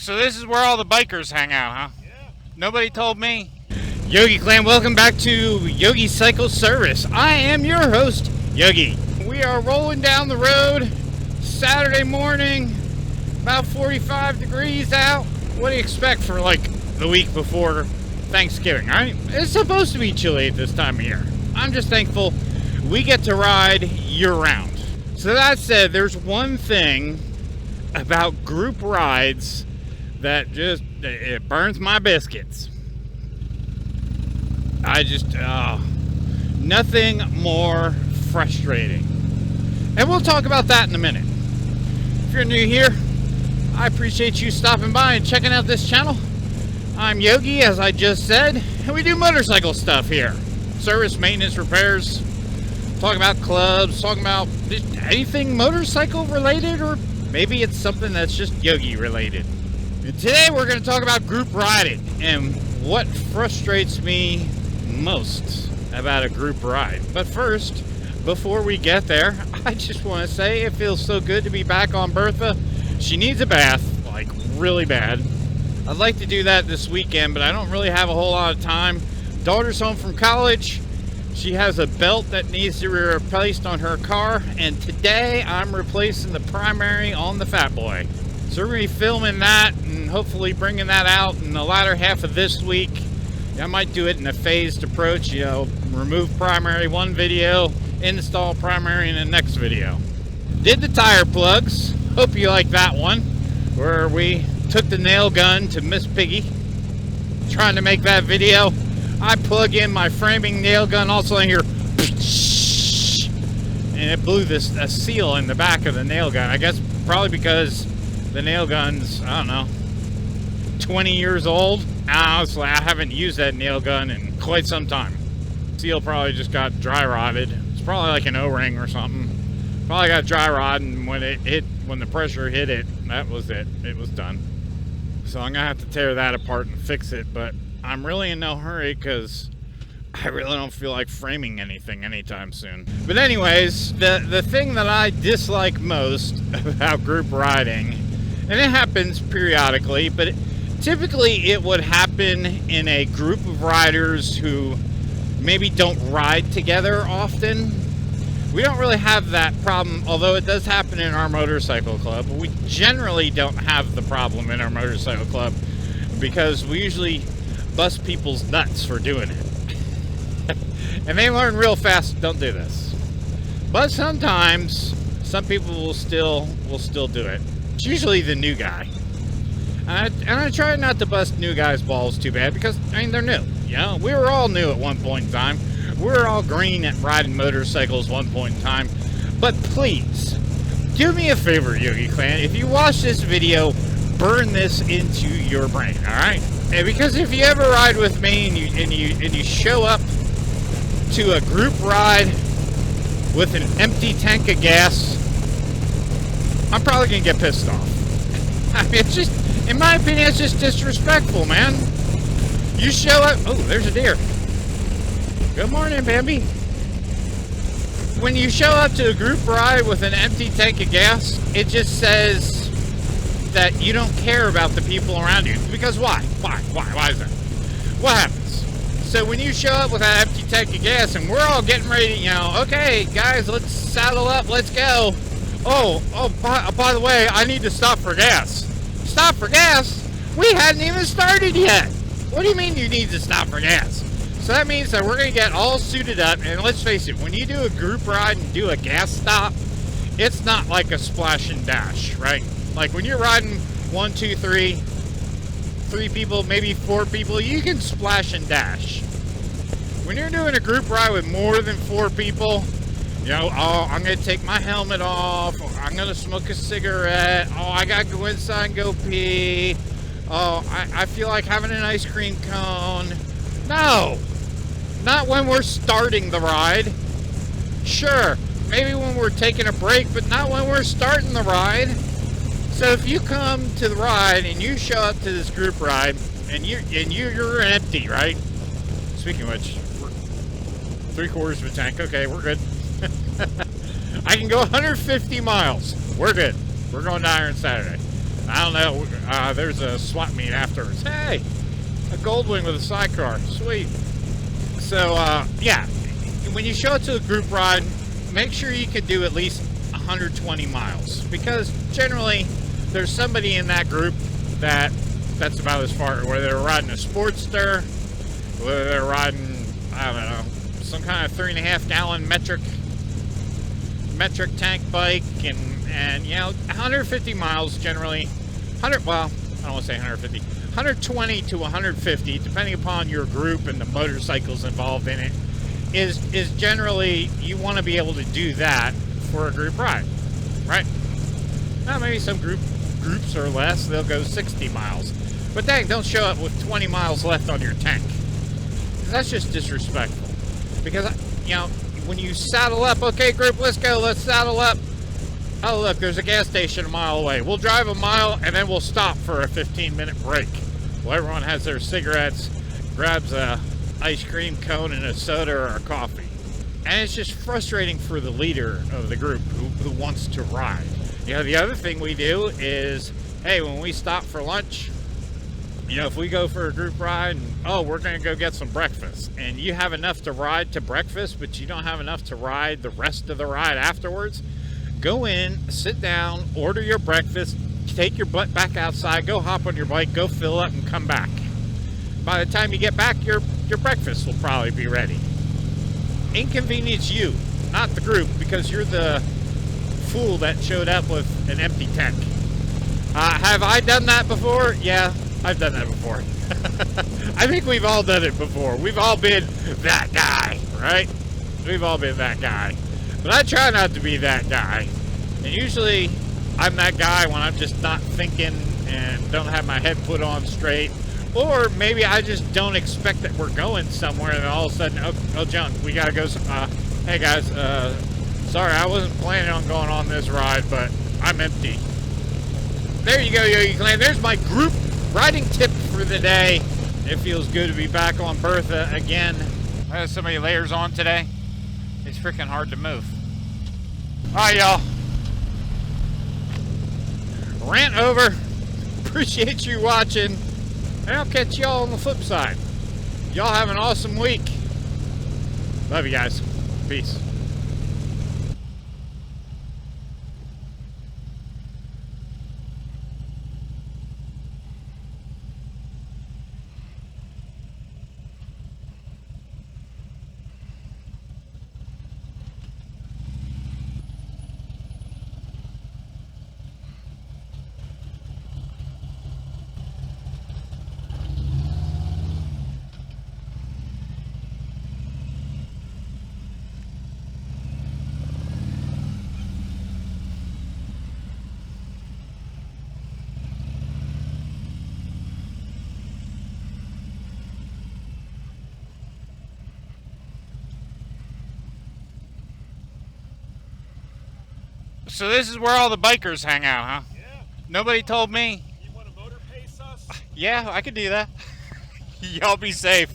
So this is where all the bikers hang out, huh? Yeah. Nobody told me. Yogi Clan, welcome back to Yogi Cycle Service. I am your host, Yogi. We are rolling down the road, Saturday morning, about 45 degrees out. What do you expect for like the week before Thanksgiving, right? It's supposed to be chilly at this time of year. I'm just thankful we get to ride year-round. So that said, there's one thing about group rides that just, it burns my biscuits. Nothing more frustrating. And we'll talk about that in a minute. If you're new here, I appreciate you stopping by and checking out this channel. I'm Yogi, as I just said, and we do motorcycle stuff here. Service, maintenance, repairs, talk about clubs, talking about anything motorcycle related, or maybe it's something that's just Yogi related. And today we're going to talk about group riding and what frustrates me most about a group ride. But first, before we get there, I just want to say it feels so good to be back on Bertha. She needs a bath, like really bad. I'd like to do that this weekend, but I don't really have a whole lot of time. Daughter's home from college. She has a belt that needs to be replaced on her car, and today I'm replacing the primary on the Fat Boy. So we're going to be filming that and hopefully bringing that out in the latter half of this week. I might do it in a phased approach, you know, remove primary one video, install primary in the next video. Did the tire plugs. Hope you like that one, where we took the nail gun to Miss Piggy. Trying to make that video. I plug in my framing nail gun, also in here, and it blew a seal in the back of the nail gun. I guess probably because the nail gun's, I don't know, 20 years old. Honestly, I haven't used that nail gun in quite some time. Seal probably just got dry rotted. It's probably like an O-ring or something. Probably got dry rot, and when the pressure hit it, that was it. It was done. So I'm gonna have to tear that apart and fix it, but I'm really in no hurry because I really don't feel like framing anything anytime soon. But anyways, the thing that I dislike most about group riding, and it happens periodically, but typically it would happen in a group of riders who maybe don't ride together often. We don't really have that problem, although it does happen in our motorcycle club. We generally don't have the problem in our motorcycle club because we usually bust people's nuts for doing it. And they learn real fast, don't do this. But sometimes, some people will still do it. It's usually the new guy. And I try not to bust new guys' balls too bad because, I mean, they're new. You know, we were all new at one point in time. We were all green at riding motorcycles one point in time. But please, do me a favor, Yogi Clan. If you watch this video, burn this into your brain, alright? And because if you ever ride with me and you show up to a group ride with an empty tank of gas, I'm probably gonna get pissed off. I mean, it's just, in my opinion, it's just disrespectful, man. You show up, oh, there's a deer. Good morning, Bambi. When you show up to a group ride with an empty tank of gas, it just says that you don't care about the people around you. Because why? Why is that? What happens? So when you show up with that empty tank of gas and we're all getting ready, you know, okay, guys, let's saddle up, let's go. By the way, I need to stop for gas. Stop for gas? We hadn't even started yet. What do you mean you need to stop for gas? So that means that we're going to get all suited up, and let's face it, when you do a group ride and do a gas stop, it's not like a splash and dash, right? Like when you're riding 1, 2, 3 people, maybe 4 people, you can splash and dash. When you're doing a group ride with more than 4 people, you know, oh, I'm going to take my helmet off, or I'm going to smoke a cigarette, oh, I got to go inside and go pee, oh, I feel like having an ice cream cone. No! Not when we're starting the ride. Sure, maybe when we're taking a break, but not when we're starting the ride. So if you come to the ride and you show up to this group ride and you're empty, right? Speaking of which, 3/4 of a tank. Okay, we're good. I can go 150 miles. We're good. We're going down here on Saturday. I don't know. There's a swap meet afterwards. Hey, a Goldwing with a sidecar. Sweet. So, yeah, when you show up to a group ride, make sure you can do at least 120 miles. Because generally, there's somebody in that group that's about as far, whether they're riding a Sportster, whether they're riding, I don't know, some kind of 3.5-gallon metric tank bike, and you know, 150 miles generally, 100, well, I don't want to say 150, 120 to 150, depending upon your group and the motorcycles involved in it, is generally, you want to be able to do that for a group ride, right? Now, maybe some groups are less, they'll go 60 miles. But dang, don't show up with 20 miles left on your tank. That's just disrespectful. Because, you know, when you saddle up, okay, group, let's go, let's saddle up. Oh, look, there's a gas station a mile away. We'll drive a mile, and then we'll stop for a 15-minute break. Well, everyone has their cigarettes, grabs a ice cream cone and a soda or a coffee. And it's just frustrating for the leader of the group who wants to ride. You know, the other thing we do is, hey, when we stop for lunch, you know, if we go for a group ride, and, oh, we're going to go get some breakfast, and you have enough to ride to breakfast, but you don't have enough to ride the rest of the ride afterwards, go in, sit down, order your breakfast, take your butt back outside, go hop on your bike, go fill up, and come back. By the time you get back, your breakfast will probably be ready. Inconvenience you, not the group, because you're the fool that showed up with an empty tank. Have I done that before? Yeah, I've done that before. I think we've all done it before. We've all been that guy, right? We've all been that guy. But I try not to be that guy. And usually, I'm that guy when I'm just not thinking and don't have my head put on straight. Or maybe I just don't expect that we're going somewhere and all of a sudden, oh junk, we gotta go, hey guys, sorry, I wasn't planning on going on this ride, but I'm empty. There you go, Yogi Clan. There's my group riding tip for the day. It feels good to be back on Bertha again. I have so many layers on today. It's freaking hard to move. Alright, y'all. Rant over. Appreciate you watching. And I'll catch y'all on the flip side. Y'all have an awesome week. Love you guys. Peace. So this is where all the bikers hang out, huh? Yeah. Nobody told me. You want to motor pace us? Yeah, I could do that. Y'all be safe.